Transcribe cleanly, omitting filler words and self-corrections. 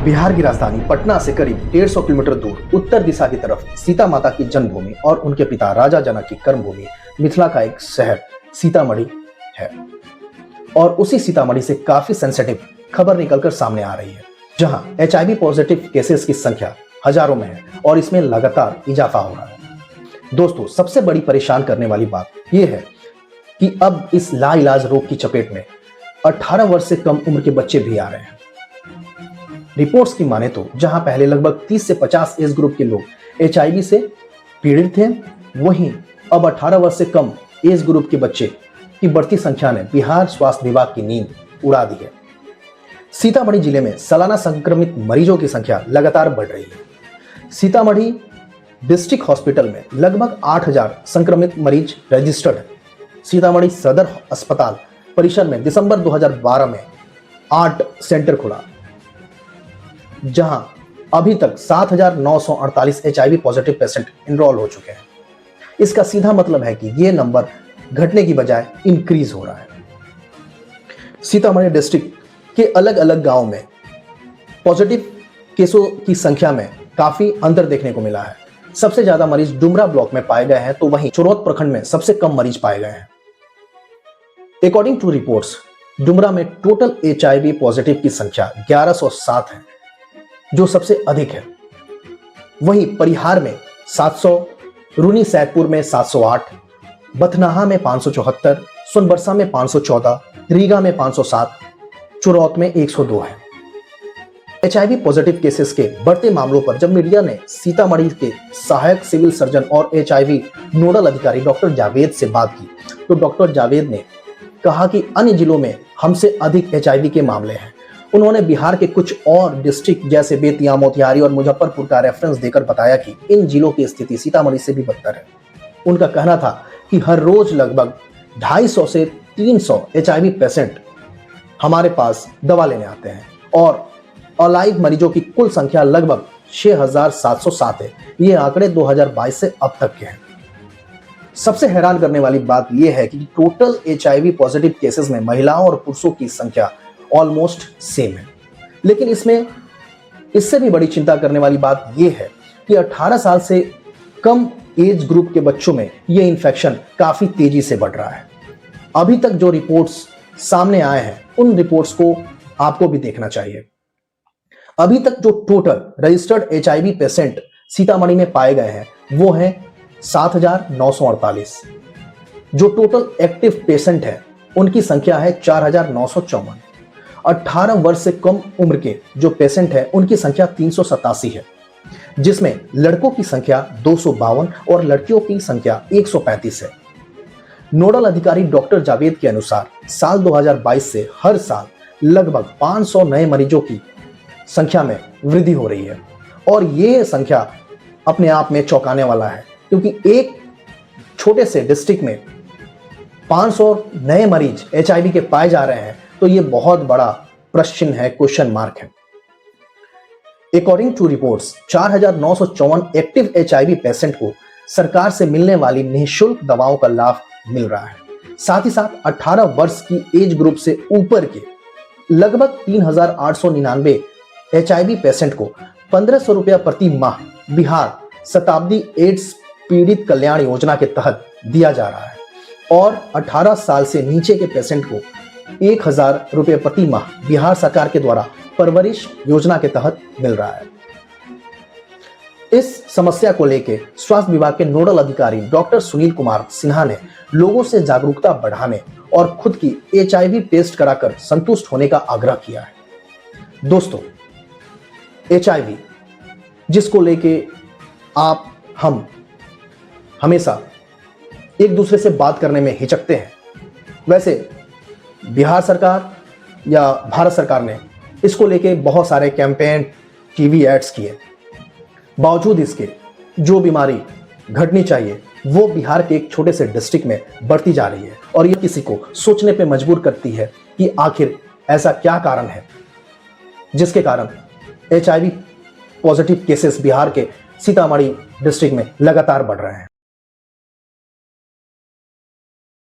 बिहार की राजधानी पटना से करीब 150 किलोमीटर दूर उत्तर दिशा की तरफ सीता माता की जन्मभूमि और उनके पिता राजा जनक की कर्मभूमि मिथिला का एक शहर सीतामढ़ी है। और उसी सीतामढ़ी से काफी सेंसिटिव खबर निकलकर सामने आ रही है, जहां HIV पॉजिटिव केसेस की संख्या हजारों में है और इसमें लगातार इजाफा हो रहा है। दोस्तों, सबसे बड़ी परेशान करने वाली बात यह है कि अब इस लाइलाज रोग की चपेट में 18 वर्ष से कम उम्र के बच्चे भी आ रहे हैं। रिपोर्ट्स की माने तो जहां पहले लगभग 30 से 50 एज ग्रुप के लोग HIV से पीड़ित थे, वहीं अब 18 वर्ष से कम एज ग्रुप के बच्चे की बढ़ती संख्या ने बिहार स्वास्थ्य विभाग की नींद उड़ा दी है। सीतामढ़ी जिले में सालाना संक्रमित मरीजों की संख्या लगातार बढ़ रही है। सीतामढ़ी डिस्ट्रिक्ट हॉस्पिटल में लगभग 8000 संक्रमित मरीज रजिस्टर्ड है। सीतामढ़ी सदर अस्पताल परिसर में दिसंबर 2012 में 8 सेंटर खुला, जहां अभी तक 7948 HIV पॉजिटिव पेशेंट एनरोल हो चुके हैं। इसका सीधा मतलब है कि ये नंबर घटने की बजाय इंक्रीज हो रहा है। सीतामढ़ी डिस्ट्रिक्ट के अलग अलग गांवों में पॉजिटिव केसों की संख्या में काफी अंतर देखने को मिला है। सबसे ज्यादा मरीज डुमरा ब्लॉक में पाए गए हैं, तो वहीं चोरौत प्रखंड में सबसे कम मरीज पाए गए हैं। अकॉर्डिंग टू रिपोर्ट्स, डुमरा में टोटल HIV पॉजिटिव की संख्या 1107 है, जो सबसे अधिक है। वहीं परिहार में 700, रूनी सैदपुर में 708, बथनाहा में 574, सोनबरसा में 514, रीगा में 507, चुरौत में 102 है। HIV पॉजिटिव केसेस के बढ़ते मामलों पर जब मीडिया ने सीतामढ़ी के सहायक सिविल सर्जन और HIV नोडल अधिकारी डॉक्टर जावेद से बात की, तो डॉक्टर जावेद ने कहा कि अन्य जिलों में हमसे अधिक HIV के मामले हैं। उन्होंने बिहार के कुछ और डिस्ट्रिक्ट जैसे बेतिया, मोतिहारी और मुजफ्फरपुर का रेफरेंस देकर बताया कि इन जिलों की स्थिति सीतामढ़ी से भी बदतर है। उनका कहना था कि हर रोज लगभग 250 से 300 HIV पेशेंट हमारे पास दवा लेने आते हैं और अलाइव मरीजों की कुल संख्या लगभग 6707 है। ये आंकड़े 2022 से अब तक के हैं। सबसे हैरान करने वाली बात यह है कि टोटल HIV पॉजिटिव केसेस में महिलाओं और पुरुषों की संख्या ऑलमोस्ट सेम है, लेकिन इसमें इससे भी बड़ी चिंता करने वाली बात यह है कि 18 साल से कम एज ग्रुप के बच्चों में यह इन्फेक्शन काफी तेजी से बढ़ रहा है। अभी तक जो रिपोर्ट्स सामने आए हैं, उन रिपोर्ट्स को आपको भी देखना चाहिए। अभी तक जो total registered HIV patient Sitamarhi में पाए गए हैं, वो है 7948। जो टोटल एक्टिव पेशेंट है, उनकी संख्या है 4954। 18 वर्ष से कम उम्र के जो पेशेंट है, उनकी संख्या 387 है, जिसमें लड़कों की संख्या 252 और लड़कियों की संख्या 135 है। नोडल अधिकारी डॉक्टर जावेद के अनुसार साल 2022 से हर साल लगभग 500 नए मरीजों की संख्या में वृद्धि हो रही है और ये संख्या अपने आप में चौंकाने वाला है, क्योंकि एक छोटे से डिस्ट्रिक्ट में 500 नए मरीज HIV के पाए जा रहे हैं, तो ये बहुत बड़ा प्रश्न है, क्वेश्चन मार्क है। According to reports, 4954 active HIV patient को सरकार से मिलने वाली निःशुल्क दवाओं का लाभ मिल रहा है। साथ ही साथ 18 वर्ष की एज ग्रुप से ऊपर के लगभग 3899 HIV पेशेंट को 1500 रुपया प्रति माह बिहार शताब्दी एड्स पीड़ित कल्याण योजना के तहत दिया जा रहा है और 18 साल से नीचे के पेशेंट को 1000 रुपये प्रति माह बिहार सरकार के द्वारा परवरिश योजना के तहत मिल रहा है। इस समस्या को लेकर स्वास्थ्य विभाग के नोडल अधिकारी डॉक्टर सुनील कुमार सिन्हा ने लोगों से जागरूकता बढ़ाने और खुद की HIV टेस्ट कराकर संतुष्ट होने का आग्रह किया है। दोस्तों, HIV जिसको लेके हम हमेशा एक दूसरे से बात करने में हिचकते हैं, वैसे बिहार सरकार या भारत सरकार ने इसको लेके बहुत सारे कैंपेन, TV एड्स किए। बावजूद इसके जो बीमारी घटनी चाहिए वो बिहार के एक छोटे से डिस्ट्रिक्ट में बढ़ती जा रही है और यह किसी को सोचने पे मजबूर करती है कि आखिर ऐसा क्या कारण है जिसके कारण HIV पॉजिटिव केसेस बिहार के सीतामढ़ी डिस्ट्रिक्ट में लगातार बढ़ रहे हैं।